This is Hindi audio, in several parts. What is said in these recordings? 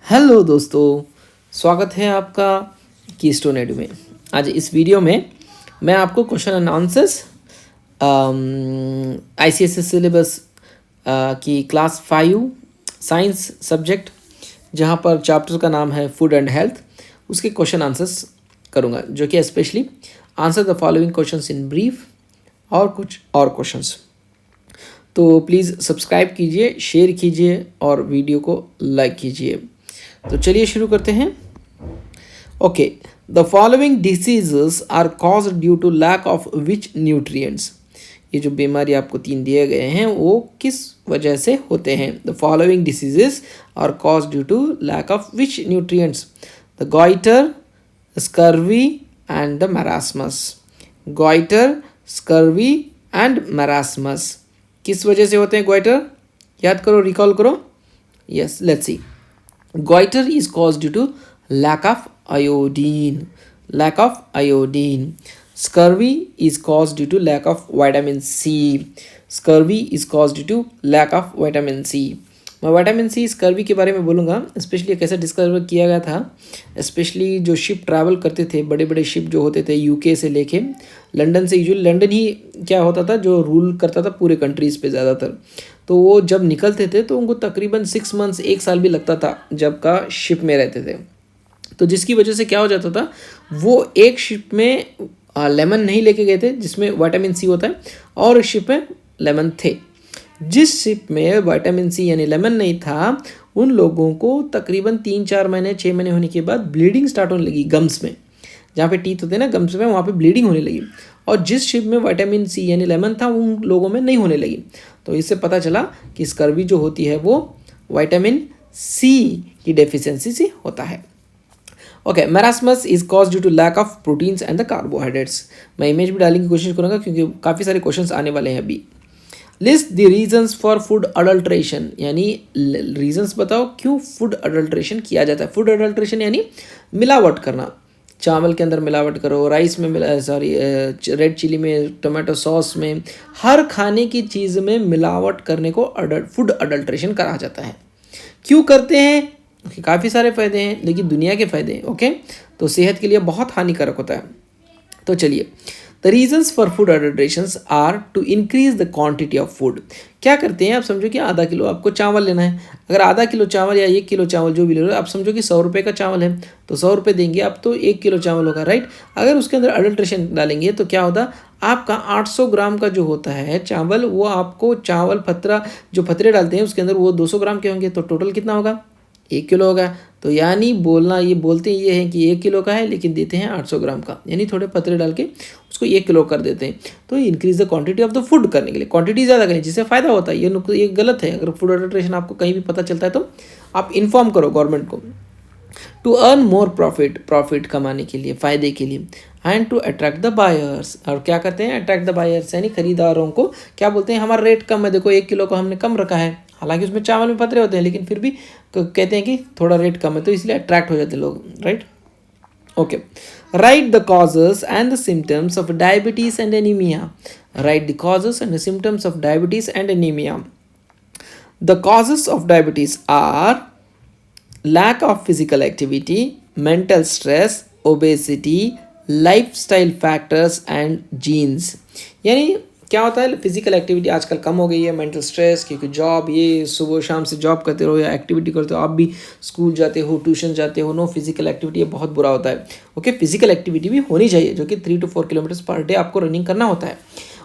हेलो दोस्तों, स्वागत है आपका कीस्टोन एडू में। आज इस वीडियो में मैं आपको क्वेश्चन एंड आंसर्स आईसीएसएस सिलेबस की क्लास 5 साइंस सब्जेक्ट, जहां पर चैप्टर का नाम है फूड एंड हेल्थ, उसके क्वेश्चन आंसर्स करूंगा, जो कि specially answer the following questions in brief और कुछ और क्वेश्चंस। तो प्लीज़ सब्सक्राइब कीजिए, शेयर कीजिए और वीडियो को लाइक कीजिए। तो चलिए शुरू करते हैं। Okay, the following diseases are caused due to lack of which nutrients. ये जो बीमारी आपको 3 दिए गए हैं वो किस वजह से होते हैं? The following diseases are caused due to lack of which nutrients? The goitre, scurvy and the marasmus. Goitre, scurvy and marasmus किस वजह से होते हैं? गॉइटर याद करो, रिकॉल करो। Yes, let's see. Goiter is caused due to lack of iodine. Lack of iodine. Scurvy is caused due to lack of vitamin C. Scurvy is caused due to lack of vitamin C. मैं विटामिन सी स्कर्वी के बारे में बोलूँगा, स्पेशली कैसे डिस्कवर किया गया था। स्पेशली जो शिप ट्रैवल करते थे, बड़े बड़े शिप जो होते थे यूके से लेके लंदन से, यूजुअली लंदन ही क्या होता था जो रूल करता था पूरे कंट्रीज़ पे ज़्यादातर। तो वो जब निकलते थे तो उनको तकरीबन 6 मंथ्स, 1 साल भी लगता था जब का शिप में रहते थे। तो जिसकी वजह से क्या हो जाता था, वो एक शिप में लेमन नहीं लेके गए थे जिसमें विटामिन सी होता है, और शिप में लेमन थे। जिस शिप में विटामिन सी यानी लेमन नहीं था, उन लोगों को तकरीबन 3-4 महीने, 6 महीने होने के बाद ब्लीडिंग स्टार्ट होने लगी गम्स में, जहाँ पे टीथ होते हैं ना गम्स में, वहाँ पे ब्लीडिंग होने लगी। और जिस शिप में विटामिन सी यानी लेमन था, उन लोगों में नहीं होने लगी। तो इससे पता चला कि स्कर्वी जो होती है वो विटामिन सी की डेफिशिएंसी से होता है। Okay, marasmus is cause due to lack of proteins and the carbohydrates. मैं इमेज भी डालने की कोशिश करूँगा क्योंकि काफ़ी सारे क्वेश्चंस आने वाले हैं अभी। List the reasons for food adulteration, यानी रीजंस बताओ क्यों फूड अडल्ट्रेशन किया जाता है। फूड अडल्ट्रेशन यानी मिलावट करना। चावल के अंदर मिलावट करो, राइस में रेड चिली में, टोमेटो सॉस में, हर खाने की चीज़ में मिलावट करने को फूड अडल्ट्रेशन कहा जाता है। क्यों करते हैं? काफ़ी सारे फ़ायदे हैं, लेकिन दुनिया के फ़ायदे हैं। ओके, तो सेहत के लिए बहुत हानिकारक होता है। तो चलिए, the reasons for food adulterations are to increase the quantity of food. क्या करते हैं? आप समझो कि आधा किलो आपको चावल लेना है। अगर आधा किलो चावल या 1 किलो चावल जो भी ले लो, आप समझो कि 100 रुपये का चावल है, तो 100 रुपये देंगे आप तो 1 किलो चावल होगा, राइट। अगर उसके अंदर अडल्ट्रेशन डालेंगे तो क्या होता, आपका 800 ग्राम का जो होता है चावल, वो आपको चावल फतरा जो फतरे डालते हैं उसके अंदर वो 200 ग्राम के होंगे, तो टोटल कितना होगा? 1 किलो होगा। तो यानी बोलना ये बोलते ये हैं कि 1 किलो का है लेकिन देते हैं 800 ग्राम का, यानी थोड़े पतले डाल के उसको 1 किलो कर देते हैं। तो increase the quantity of the food करने के लिए क्वांटिटी ज़्यादा करें जिससे फ़ायदा होता है। ये गलत है। अगर फूड अडल्ट्रेशन आपको कहीं भी पता चलता है तो आप इन्फॉर्म करो गवर्नमेंट को। टू अर्न मोर प्रॉफिट कमाने के लिए, फ़ायदे के लिए। And to attract the buyers, और क्या करते हैं? अट्रैक्ट द बायर्स यानी खरीदारों को क्या बोलते हैं? हमारा रेट कम है, देखो 1 किलो को हमने कम रखा है। हालांकि उसमें चावल में पतरे होते हैं लेकिन फिर भी कहते हैं कि थोड़ा रेट कम है, तो इसलिए अट्रैक्ट हो जाते हैं लोग, right. Okay, right the causes and the symptoms of diabetes and anaemia. Right the causes and the symptoms of diabetes and anaemia. The causes of diabetes are lack of physical activity, mental stress, obesity, lifestyle factors and genes। यानी क्या होता है? फिजिकल एक्टिविटी आजकल कम हो गई है, मेंटल स्ट्रेस, क्योंकि जॉब, ये सुबह शाम से जॉब करते रहो या एक्टिविटी करते हो, आप भी स्कूल जाते हो, ट्यूशन जाते हो, नो फिजिकल एक्टिविटी, ये बहुत बुरा होता है। ओके, फिजिकल एक्टिविटी भी होनी चाहिए, जो कि 3 to 4 किलोमीटर पर डे आपको रनिंग करना होता है।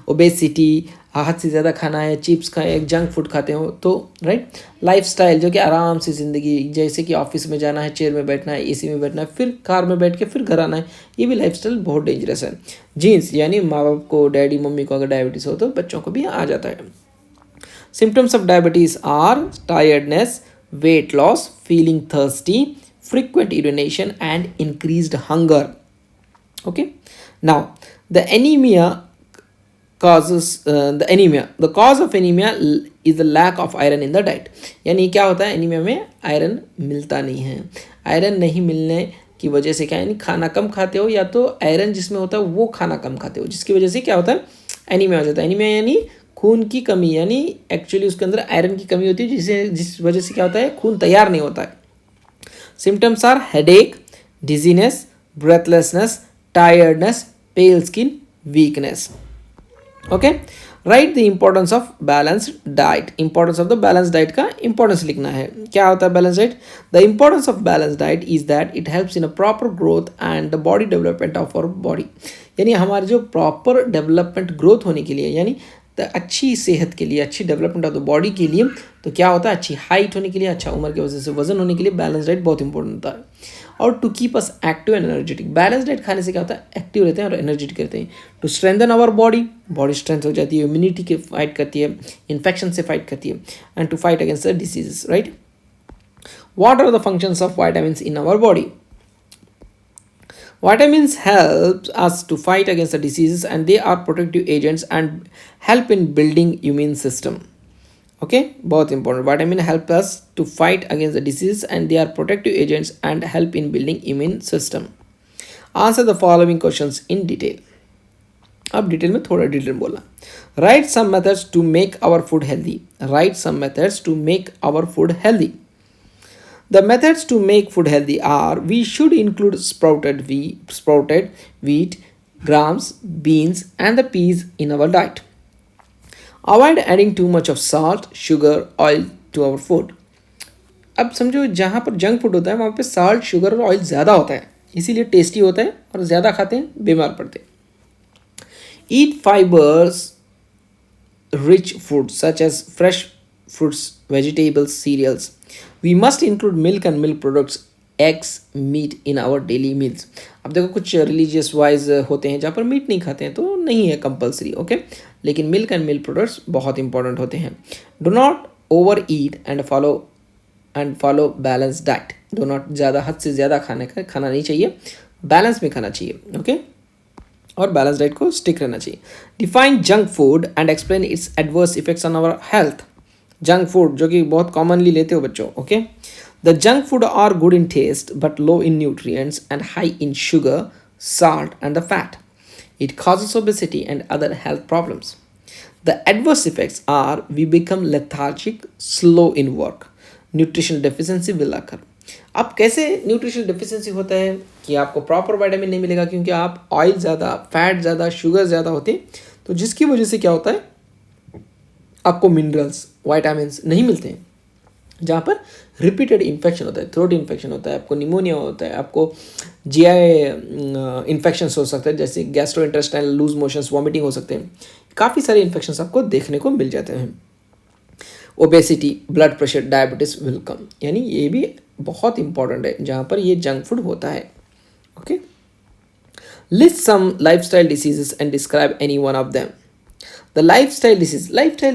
ओबेसिटी, हद से ज़्यादा खाना है, चिप्स खाए, जंक फूड खाते हो तो, राइट। लाइफस्टाइल, जो कि आराम से ज़िंदगी, जैसे कि ऑफिस में जाना है, चेयर में बैठना है, एसी में बैठना है, फिर कार में बैठ के फिर घर आना है, ये भी लाइफस्टाइल बहुत डेंजरस है। जीन्स, यानी माँ बाप को, डैडी मम्मी को अगर डायबिटीज़ हो तो बच्चों को भी आ जाता है। Symptoms of diabetes are tiredness, weight loss, feeling thirsty, frequent urination and increased hunger. Okay, now the anemia causes the cause of anemia is the lack of iron in the diet। यानी क्या होता है? एनीमिया में आयरन मिलता नहीं है। आयरन नहीं मिलने की वजह से क्या, यानी खाना कम खाते हो, या तो आयरन जिसमें होता है वो खाना कम खाते हो, जिसकी वजह से क्या होता है? एनीमिया हो जाता है। एनीमिया यानी खून की कमी, यानी एक्चुअली उसके अंदर आयरन की कमी होती है, जिस वजह से क्या होता है? खून तैयार नहीं होता है। Symptoms are headache, dizziness, breathlessness, tiredness, pale skin, weakness. Okay, write the importance of balanced diet. Importance of the balanced diet का importance लिखना है. क्या होता है balanced diet? The importance of balanced diet is that it helps in a proper growth and the body development of our body. यानी हमारे जो proper development growth होने के लिए, यानी अच्छी सेहत के लिए, अच्छी डेवलपमेंट ऑफ द बॉडी के लिए, तो क्या होता है, अच्छी हाइट होने के लिए, अच्छा उम्र की वजह से वजन होने के लिए बैलेंस डाइट बहुत इंपॉर्टेंट होता है. और to keep us active and energetic. Balance diet खाने से क्या होता है, एक्टिव रहते हैं और एनर्जेटिक रहते हैं. To strengthen our body, body strength हो जाती है, इम्यूनिटी के फाइट करती है, इन्फेक्शन से फाइट करती है, and to fight against the diseases. Right. What are the functions of vitamins in our body? Vitamins help us to fight against the diseases and they are protective agents and help in building immune system. Okay, बहुत important. Vitamin help us to fight against the diseases and they are protective agents and help in building immune system. Answer the following questions in detail. अब डिटेल में थोड़ा डिटेल बोलना. Write some methods to make our food healthy. Write some methods to make our food healthy. The methods to make food healthy are: we should include sprouted wheat, grams, beans, and the peas in our diet. Avoid adding too much of salt, sugar, oil to our food. अब समझो जहाँ पर जंक फूड होता है वहाँ पे साल्ट, शुगर और ऑयल ज़्यादा होता है, इसीलिए टेस्टी होता है और ज़्यादा खाते हैं बीमार पड़ते हैं. Eat fibers rich foods such as fresh fruits, vegetables, cereals. We must include milk and milk products, eggs, meat in our daily meals. अब देखो कुछ रिलीजियस वाइज होते हैं जहाँ पर मीट नहीं खाते हैं तो नहीं है कंपलसरी. ओके, लेकिन मिल्क एंड मिल्क प्रोडक्ट्स बहुत इंपॉर्टेंट होते हैं. Do not over eat and follow balance diet. Do not ज़्यादा, हद से ज़्यादा खाना नहीं चाहिए, बैलेंस में खाना चाहिए. ओके, और बैलेंस डाइट को स्टिक रहना चाहिए. Define junk food and explain its adverse effects on our health. Junk food जो कि बहुत कॉमनली लेते हो बच्चों. Okay, the junk food are good in taste but low in nutrients and high in sugar, salt and the fat. It causes obesity and other health problems. The adverse effects are we become lethargic, slow in work. Nutritional deficiency will occur. अब कैसे न्यूट्रिशनल डेफिशिएंसी होता है कि आपको प्रॉपर विटामिन नहीं मिलेगा क्योंकि आप ऑयल ज़्यादा, फैट ज़्यादा, शुगर ज़्यादा होते हैं, तो जिसकी वजह से क्या होता है, आपको मिनरल्स, विटामिन्स नहीं मिलते हैं. जहाँ पर रिपीटेड इन्फेक्शन होता है, थ्रोट इन्फेक्शन होता है, आपको निमोनिया होता है, आपको जीआई इन्फेक्शंस हो सकते हैं जैसे gastrointestinal loose motions, vomiting हो सकते हैं. काफ़ी सारे इन्फेक्शंस आपको देखने को मिल जाते हैं. Obesity, blood pressure, diabetes will come. यानी ये भी बहुत इंपॉर्टेंट है जहाँ पर ये जंक फूड होता है. Okay, list some lifestyle diseases and describe any one of them. The lifestyle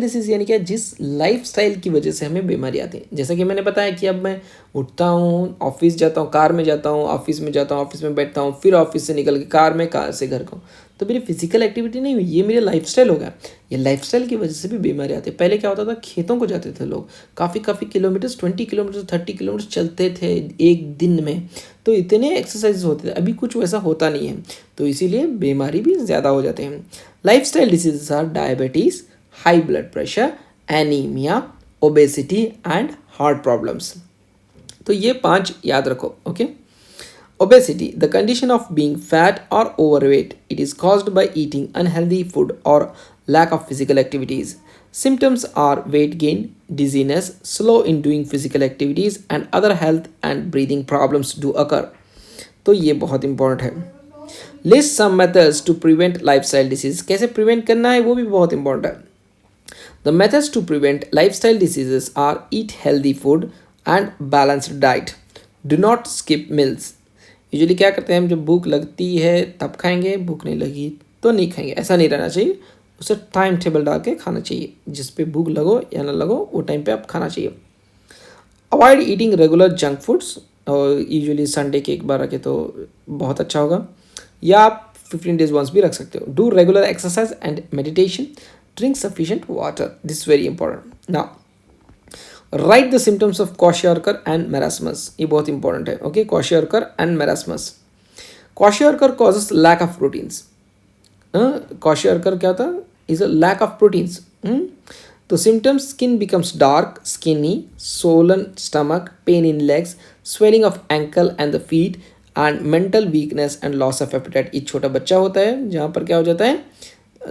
disease यानी क्या, जिस लाइफस्टाइल की वजह से हमें बीमारी आती है. जैसा कि मैंने बताया कि अब मैं उठता हूँ, ऑफिस जाता हूँ, कार में जाता हूँ, ऑफिस में जाता हूँ, ऑफिस में बैठता हूँ, फिर ऑफिस से निकल के कार में, कार से घर को, तो मेरी फिजिकल एक्टिविटी नहीं हुई, ये मेरे लाइफस्टाइल हो गया. ये लाइफस्टाइल की वजह से भी बीमारी आती है. पहले क्या होता था, खेतों को जाते थे लोग, काफ़ी किलोमीटर्स, 20 किलोमीटर 30 किलोमीटर चलते थे एक दिन में, तो इतने एक्सरसाइज होते थे. अभी कुछ वैसा होता नहीं है, तो इसीलिए बीमारी भी ज़्यादा हो जाते हैं. Lifestyle diseases are diabetes, high blood pressure, anaemia, obesity and heart problems. तो ये 5 याद रखो. Okay, obesity, the condition of being fat or overweight. It is caused by eating unhealthy food or lack of physical activities. Symptoms are weight gain, dizziness, slow in doing physical activities and other health and breathing problems do occur. तो ये बहुत इंपॉर्टेंट है. List some methods to prevent lifestyle disease. कैसे प्रिवेंट करना है वो भी बहुत इंपॉर्टेंट है. The methods to prevent lifestyle diseases are eat healthy food and balanced diet. Do not skip meals. Usually क्या करते हैं हम, जब भूख लगती है तब खाएंगे, भूख नहीं लगी तो नहीं खाएंगे. ऐसा नहीं रहना चाहिए. उसे टाइम टेबल डाल के खाना चाहिए, जिस पे भूख लगो या ना लगो वो टाइम पे आप खाना चाहिए. Avoid eating regular junk foods. और यूजुअली संडे के एक बार रखे तो बहुत अच्छा होगा, या आप 15 days वंस भी रख सकते हो. Do regular exercise and meditation. Drink sufficient water. This is very important. Now write the symptoms of kwashiorkor and marasmus. ये बहुत इंपॉर्टेंट है. Okay, kwashiorkor and marasmus. Kwashiorkor causes lack of proteins. Kwashiorkor क्या था, is a lack of proteins. तो symptoms skin becomes dark, skinny, swollen stomach, pain in legs, swelling of ankle and the feet and mental weakness and loss of appetite. एक छोटा बच्चा होता है जहाँ पर क्या हो जाता है,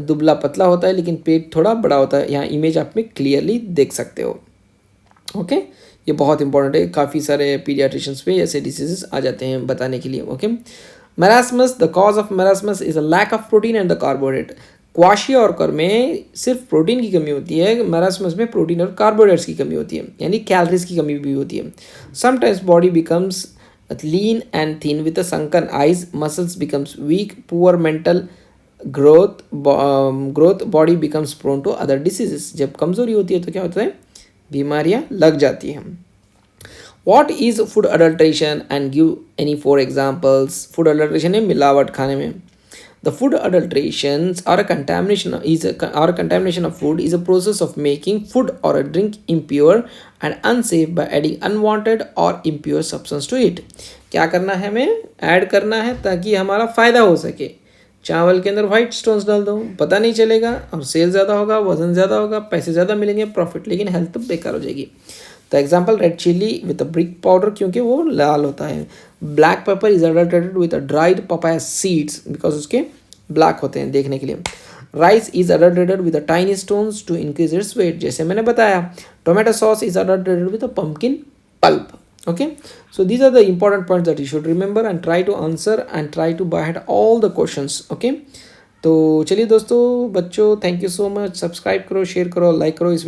दुबला पतला होता है लेकिन पेट थोड़ा बड़ा होता है। यहाँ इमेज आप में क्लियरली देख सकते हो। ओके, ये बहुत इंपॉर्टेंट है, काफ़ी सारे पीडियाट्रिशियंस पे ऐसे डिसीजेस आ जाते हैं बताने के लिए। Okay, marasmus, the cause of marasmus is a lack of protein and the carbohydrate. Kwashiorkor में सिर्फ प्रोटीन की कमी होती है, मेरास्मस में प्रोटीन और कार्बोहाइड्रेट्स की कमी होती है, यानी कैलोरीज की कमी भी होती है। Sometimes body becomes lean and thin with a sunken eyes, muscles becomes weak, poor mental growth, body becomes prone to other diseases. जब कमजोरी होती है तो क्या होता है, बीमारियां लग जाती हैं। What is food adulteration and give any 4 examples. Food adulteration है मिलावट खाने में। द फूड अडल्ट्रेशंस और contamination of food is a process of making food or a drink impure and unsafe by adding unwanted or impure substance to it। क्या करना है, हमें ऐड करना है ताकि हमारा फ़ायदा हो सके। चावल के अंदर वाइट स्टोन्स डाल दो, पता नहीं चलेगा और सेल ज़्यादा होगा, वजन ज़्यादा होगा, पैसे ज़्यादा मिलेंगे, प्रॉफिट, लेकिन हेल्थ तो बेकार हो जाएगी। तो example red chili with a brick powder, क्योंकि वो लाल होता है। Black pepper is adulterated with a dried papaya seeds, because उसके ब्लैक होते हैं देखने के लिए। Rice is adulterated with a tiny stones to increase its weight, जैसे मैंने बताया। Tomato sauce is adulterated with a pumpkin pulp. Okay, so these are the important points that you should remember and try to answer and try to by heart all the questions। okay, तो चलिए दोस्तों, बच्चों, thank you so much. Subscribe करो, शेयर करो, लाइक करो इस